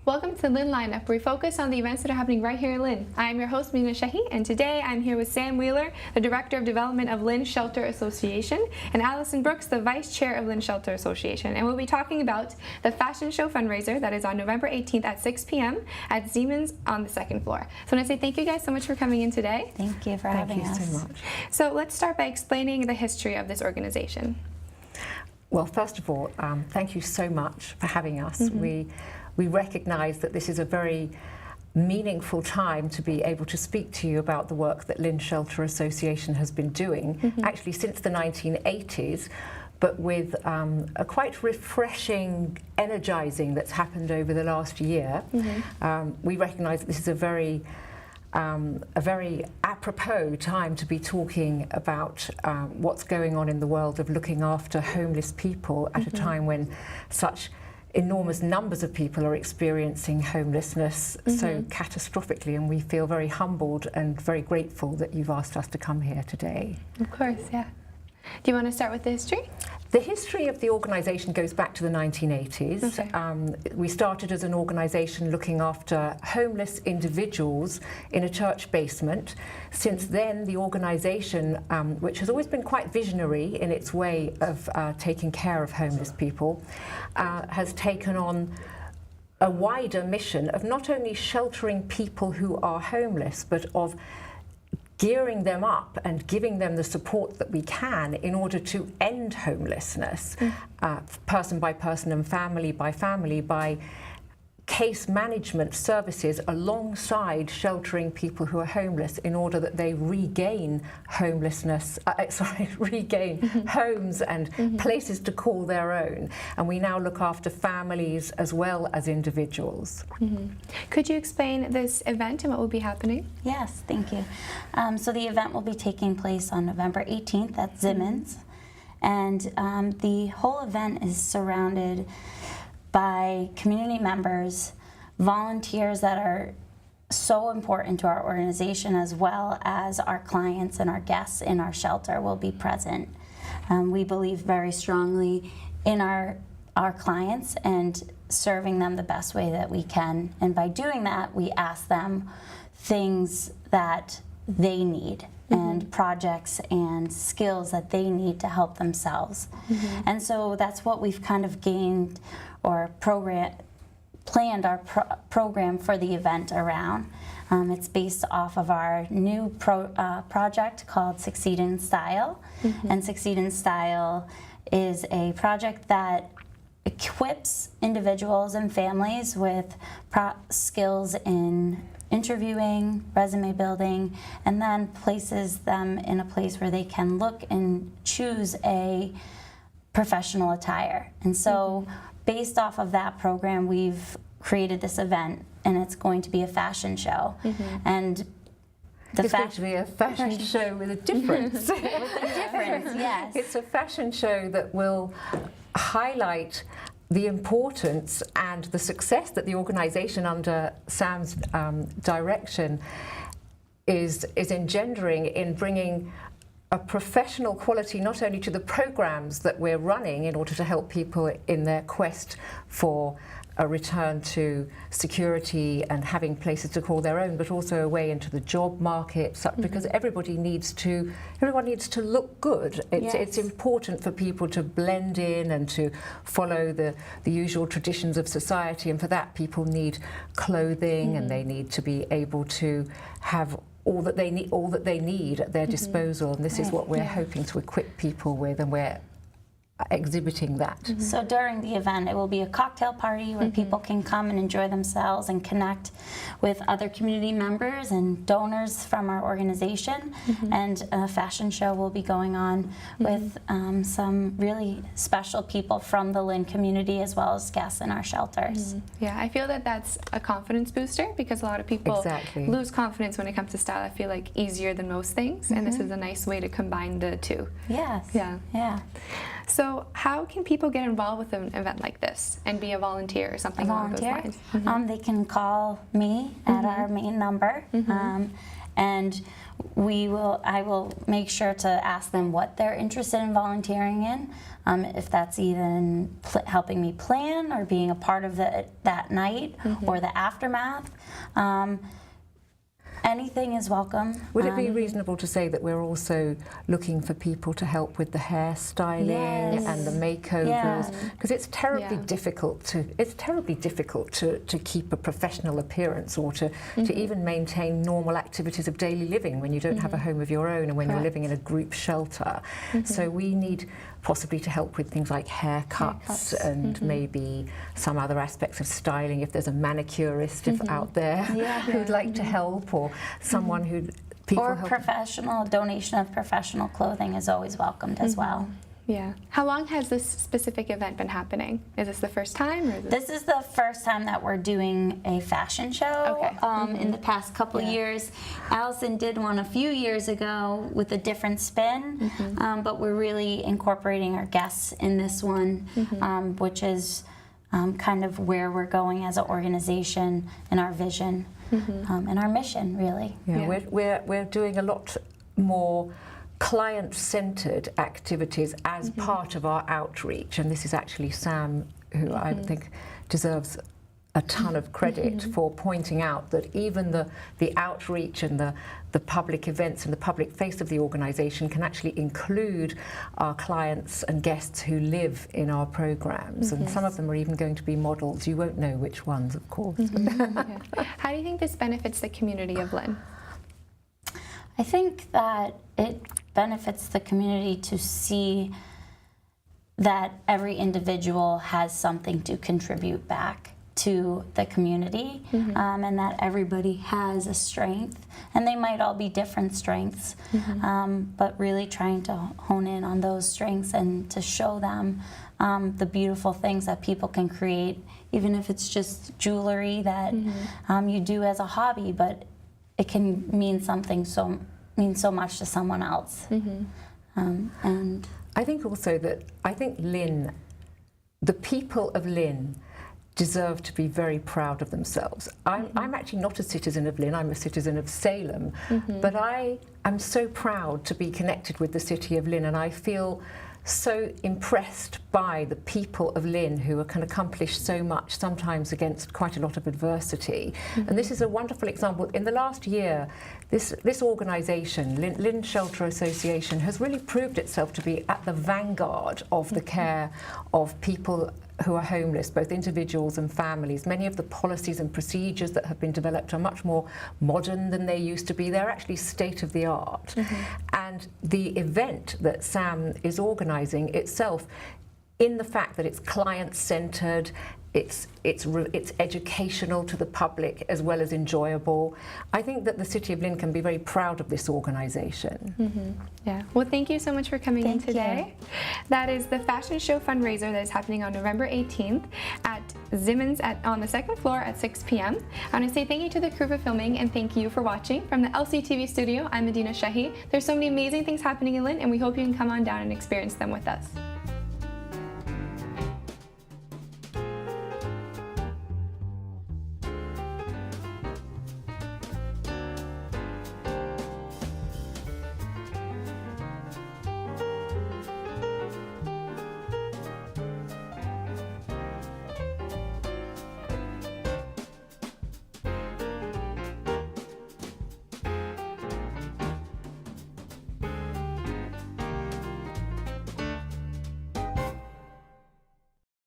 Welcome to Lynn Lineup, where we focus on the events that are happening right here in Lynn. I'm your host, Mina Shahi, and today I'm here with Sam Wheeler, the Director of Development of Lynn Shelter Association, and Allison Brooks, the Vice Chair of Lynn Shelter Association. And we'll be talking about the Fashion Show Fundraiser that is on November 18th at 6 p.m. at Zimman's on the second floor. So I want to say thank you guys so much for coming in today. Thank you for having us. Thank you so much. So let's start by explaining the history of this organization. Well, first of all, thank you so much for having us. We recognise that this is a very meaningful time to be able to speak to you about the work that Lynn Shelter Association has been doing, actually since the 1980s, but with a quite refreshing energising that's happened over the last year. We recognise that this is a very apropos time to be talking about what's going on in the world of looking after homeless people at a time when such enormous numbers of people are experiencing homelessness so catastrophically, and we feel very humbled and very grateful that you've asked us to come here today. Of course, yeah. Do you want to start with the history? The history of the organisation goes back to the 1980s. Okay. We started as an organisation looking after homeless individuals in a church basement. Since then, the organisation, which has always been quite visionary in its way of taking care of homeless people, has taken on a wider mission of not only sheltering people who are homeless, but of gearing them up and giving them the support that we can in order to end homelessness, person by person and family by family, by case management services alongside sheltering people who are homeless in order that they regain regain homes and places to call their own. And we now look after families as well as individuals. Could you explain this event and what will be happening? Yes, thank you. So the event will be taking place on November 18th at Zimman's, and the whole event is surrounded by community members, volunteers that are so important to our organization, as well as our clients and our guests in our shelter will be present. We believe very strongly in our clients and serving them the best way that we can. And by doing that, we ask them things that they need and projects and skills that they need to help themselves. And so that's what we've kind of gained or planned our program for the event around. It's based off of our new project called Succeed in Style. And Succeed in Style is a project that equips individuals and families with skills in interviewing, resume building, and then places them in a place where they can look and choose a professional attire. And so based off of that program, we've created this event, and it's going to be a fashion show. And it's going to be a fashion show with a difference. With a difference, yes. It's a fashion show that will highlight the importance and the success that the organisation under Sam's direction is engendering in bringing a professional quality not only to the programs that we're running in order to help people in their quest for a return to security and having places to call their own, but also a way into the job market, because everyone needs to look good. It's important for people to blend in and to follow the usual traditions of society, and for that people need clothing and they need to be able to have all that they need at their disposal, and this is what we're hoping to equip people with, and we're exhibiting that. So during the event, it will be a cocktail party where people can come and enjoy themselves and connect with other community members and donors from our organization. And a fashion show will be going on with some really special people from the Lynn community, as well as guests in our shelters. Yeah, I feel that that's a confidence booster, because a lot of people lose confidence when it comes to style. I feel like easier than most things, and this is a nice way to combine the two. Yes. Yeah. So how can people get involved with an event like this and be a volunteer or something along those lines? They can call me at our main number, and I will make sure to ask them what they're interested in volunteering in, if that's even helping me plan or being a part of that night or the aftermath. Anything is welcome. Would it be reasonable to say that we're also looking for people to help with the hairstyling and the makeovers? Because it's terribly difficult to keep a professional appearance or to even maintain normal activities of daily living when you don't have a home of your own and when you're living in a group shelter. So we need possibly to help with things like haircuts and maybe some other aspects of styling if there's a manicurist out there who'd like to help, or someone who donation of professional clothing is always welcomed as well. Yeah. How long has this specific event been happening? Is this the first time? Or This is the first time that we're doing a fashion show. Okay. In the past couple years. Allison did one a few years ago with a different spin, but we're really incorporating our guests in this one, which is kind of where we're going as an organization and our vision and our mission, really. Yeah. We're doing a lot more client-centered activities as part of our outreach, and this is actually Sam, who I think deserves a ton of credit for pointing out that even the outreach and the public events and the public face of the organisation can actually include our clients and guests who live in our programmes, and some of them are even going to be models. You won't know which ones, of course. How do you think this benefits the community of Lynn? I think that it benefits the community to see that every individual has something to contribute back to the community, and that everybody has a strength, and they might all be different strengths, but really trying to hone in on those strengths and to show them the beautiful things that people can create, even if it's just jewelry that you do as a hobby, but it can mean so much to someone else. And I think also that Lynn, the people of Lynn, deserve to be very proud of themselves. I'm actually not a citizen of Lynn, I'm a citizen of Salem, but I am so proud to be connected with the city of Lynn, and I feel so impressed by the people of Lynn who can accomplish so much, sometimes against quite a lot of adversity. And this is a wonderful example. In the last year, this organisation, Lynn Shelter Association, has really proved itself to be at the vanguard of the care of people who are homeless, both individuals and families. Many of the policies and procedures that have been developed are much more modern than they used to be. They're actually state of the art. And the event that Sam is organising itself, in the fact that it's client-centred, it's educational to the public as well as enjoyable. I think that the City of Lynn can be very proud of this organisation. Yeah. Well, thank you so much for coming in today. That is the Fashion Show Fundraiser that is happening on November 18th at Zimman's on the second floor at 6 p.m. I want to say thank you to the crew for filming, and thank you for watching. From the LCTV studio, I'm Medina Shahi. There's so many amazing things happening in Lynn, and we hope you can come on down and experience them with us.